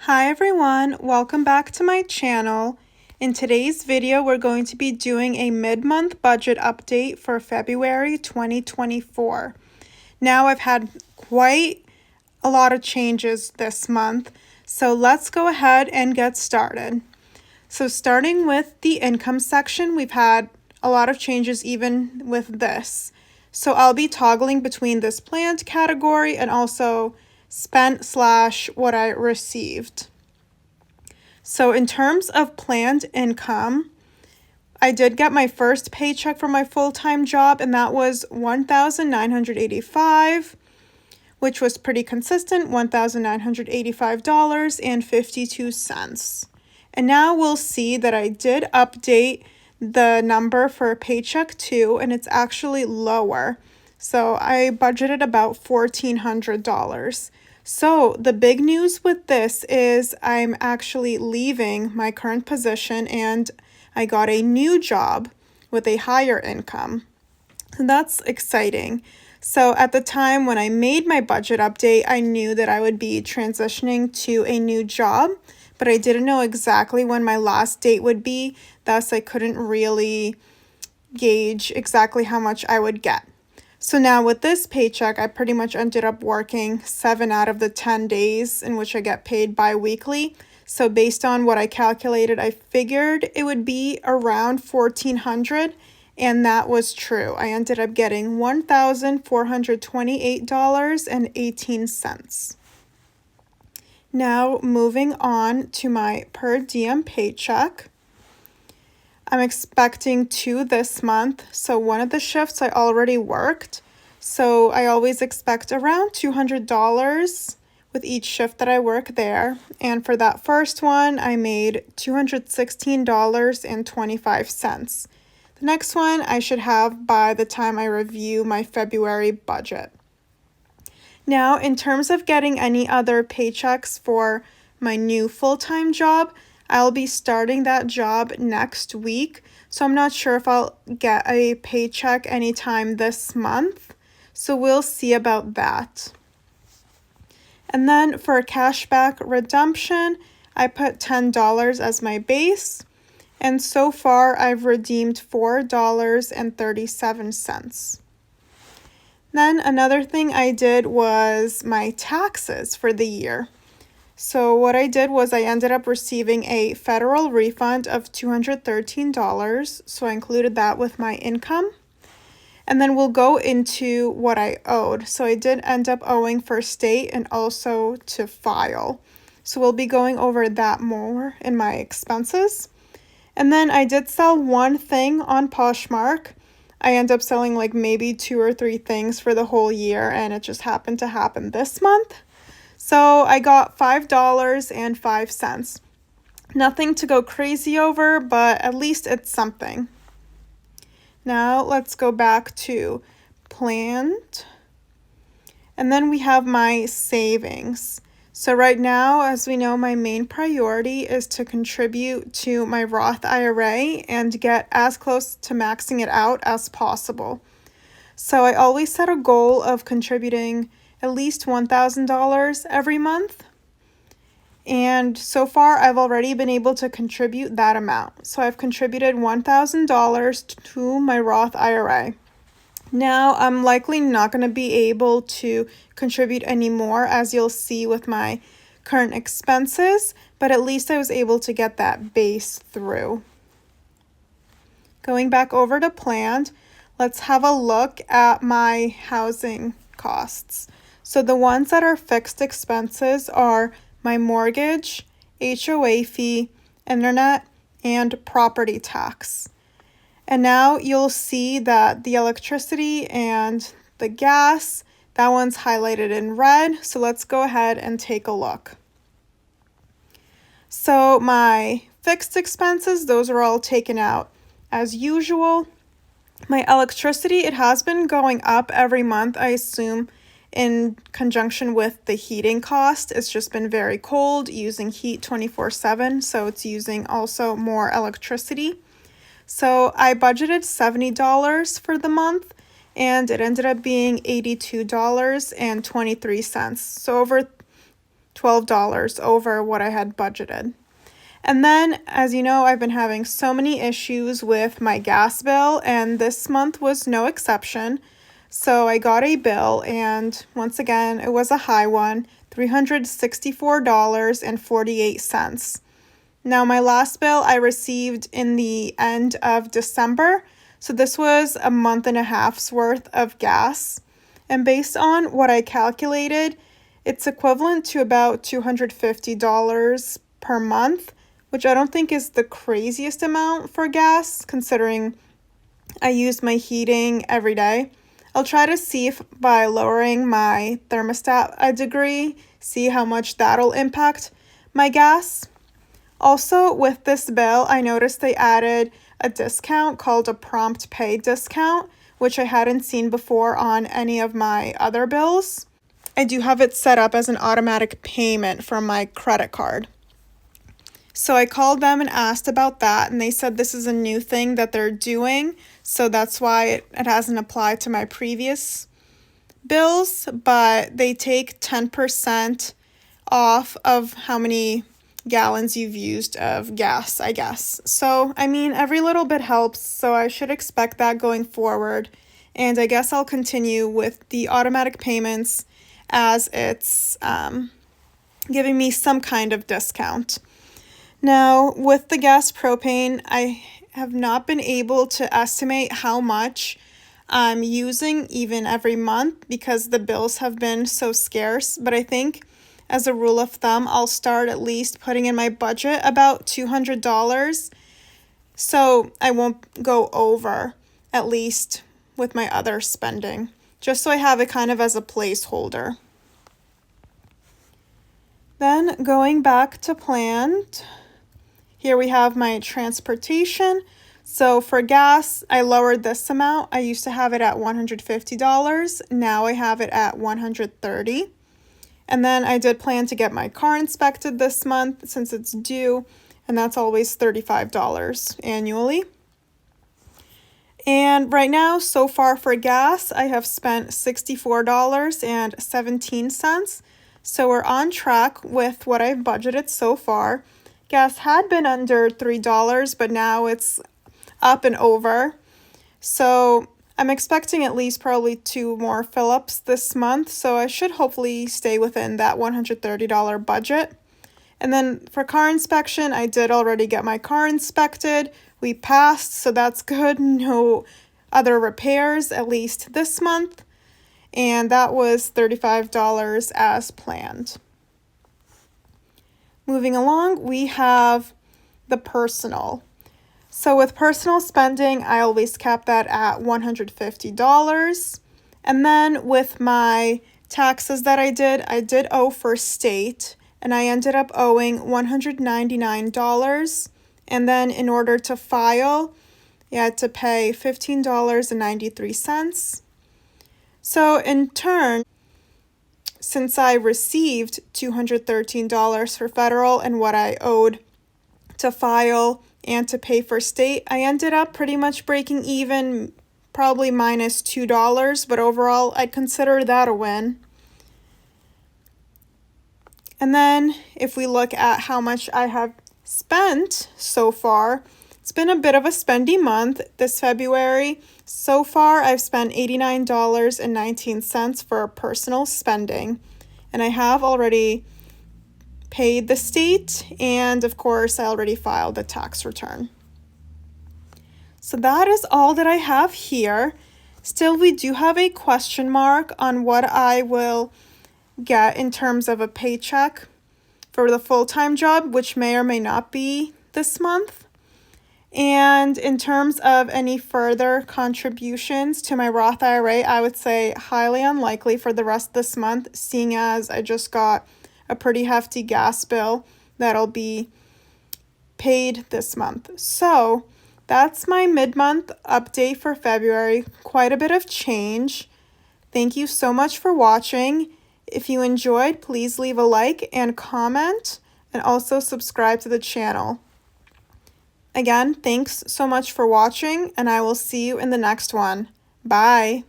Hi everyone, welcome back to my channel. In today's video, we're going to be doing a mid-month budget update for February 2024. Now I've had quite a lot of changes this month, so let's go ahead and get started. So starting with the income section, we've had a lot of changes even with this. So I'll be toggling between this planned category and also spent / what I received. So in terms of planned income, I did get my first paycheck from my full-time job, and that was $1,985, which was pretty consistent, $1,985.52. And now we'll see that I did update the number for paycheck 2, and it's actually lower. So I budgeted about $1,400. So the big news with this is I'm actually leaving my current position and I got a new job with a higher income. And that's exciting. So at the time when I made my budget update, I knew that I would be transitioning to a new job, but I didn't know exactly when my last date would be. Thus, I couldn't really gauge exactly how much I would get. So now with this paycheck, I pretty much ended up working 7 out of the 10 days in which I get paid bi-weekly. So based on what I calculated, I figured it would be around $1,400, and that was true. I ended up getting $1,428.18. Now moving on to my per diem paycheck. I'm expecting 2 this month, so one of the shifts I already worked, so I always expect around $200 with each shift that I work there, and for that first one, I made $216.25. The next one I should have by the time I review my February budget. Now, in terms of getting any other paychecks for my new full-time job, I'll be starting that job next week, so I'm not sure if I'll get a paycheck anytime this month, so we'll see about that. And then for cashback redemption, I put $10 as my base, and so far I've redeemed $4.37. Then another thing I did was my taxes for the year. So what I did was I ended up receiving a federal refund of $213, so I included that with my income. And then we'll go into what I owed. So I did end up owing for state and also to file. So we'll be going over that more in my expenses. And then I did sell one thing on Poshmark. I end up selling like maybe 2 or 3 things for the whole year, and it just happened to happen this month. So I got $5.05. Nothing to go crazy over, but at least it's something. Now let's go back to planned. And then we have my savings. So right now, as we know, my main priority is to contribute to my Roth IRA and get as close to maxing it out as possible. So I always set a goal of contributing at least $1,000 every month. And so far, I've already been able to contribute that amount. So I've contributed $1,000 to my Roth IRA. Now, I'm likely not going to be able to contribute any more, as you'll see with my current expenses, but at least I was able to get that base through. Going back over to planned, let's have a look at my housing costs. So the ones that are fixed expenses are my mortgage, HOA fee, internet, and property tax. And now you'll see that the electricity and the gas, that one's highlighted in red. So let's go ahead and take a look. So my fixed expenses, those are all taken out as usual. My electricity, it has been going up every month, I assume, in conjunction with the heating cost. It's just been very cold, using heat 24/7, so it's using also more electricity. So I budgeted $70 for the month, and it ended up being $82.23. So over $12 over what I had budgeted. And then, as you know, I've been having so many issues with my gas bill, and this month was no exception. So I got a bill, and once again, it was a high one, $364.48. Now, my last bill I received in the end of December, so this was a month and a half's worth of gas. And based on what I calculated, it's equivalent to about $250 per month, which I don't think is the craziest amount for gas, considering I use my heating every day. I'll try to see if by lowering my thermostat a degree, see how much that'll impact my gas. Also, with this bill, I noticed they added a discount called a prompt pay discount, which I hadn't seen before on any of my other bills. I do have it set up as an automatic payment from my credit card. So I called them and asked about that, and they said this is a new thing that they're doing, so that's why it hasn't applied to my previous bills, but they take 10% off of how many gallons you've used of gas, I guess. So, I mean, every little bit helps, so I should expect that going forward, and I guess I'll continue with the automatic payments as it's giving me some kind of discount. Now, with the gas propane, I have not been able to estimate how much I'm using even every month because the bills have been so scarce, but I think as a rule of thumb, I'll start at least putting in my budget about $200 so I won't go over, at least with my other spending, just so I have it kind of as a placeholder. Then going back to planned, here we have my transportation. So for gas, I lowered this amount. I used to have it at $150. Now I have it at $130. And then I did plan to get my car inspected this month since it's due, and that's always $35 annually. And right now, so far for gas, I have spent $64.17. So we're on track with what I've budgeted so far. Gas had been under $3, but now it's up and over. So I'm expecting at least probably 2 more fill-ups this month, so I should hopefully stay within that $130 budget. And then for car inspection, I did already get my car inspected. We passed, so that's good. No other repairs, at least this month. And that was $35 as planned. Moving along, we have the personal. So with personal spending, I always cap that at $150. And then with my taxes that I did owe for state, and I ended up owing $199. And then in order to file, you had to pay $15.93. So in turn, since I received $213 for federal and what I owed to file and to pay for state, I ended up pretty much breaking even, probably minus $2, but overall I'd consider that a win. And then if we look at how much I have spent so far, it's been a bit of a spendy month this February. So far, I've spent $89.19 for personal spending, and I have already paid the state, and of course, I already filed the tax return. So that is all that I have here. Still, we do have a question mark on what I will get in terms of a paycheck for the full-time job, which may or may not be this month. And in terms of any further contributions to my Roth IRA, I would say highly unlikely for the rest of this month, seeing as I just got a pretty hefty gas bill that'll be paid this month. So that's my mid-month update for February. Quite a bit of change. Thank you so much for watching. If you enjoyed, please leave a like and comment, and also subscribe to the channel. Again, thanks so much for watching, and I will see you in the next one. Bye.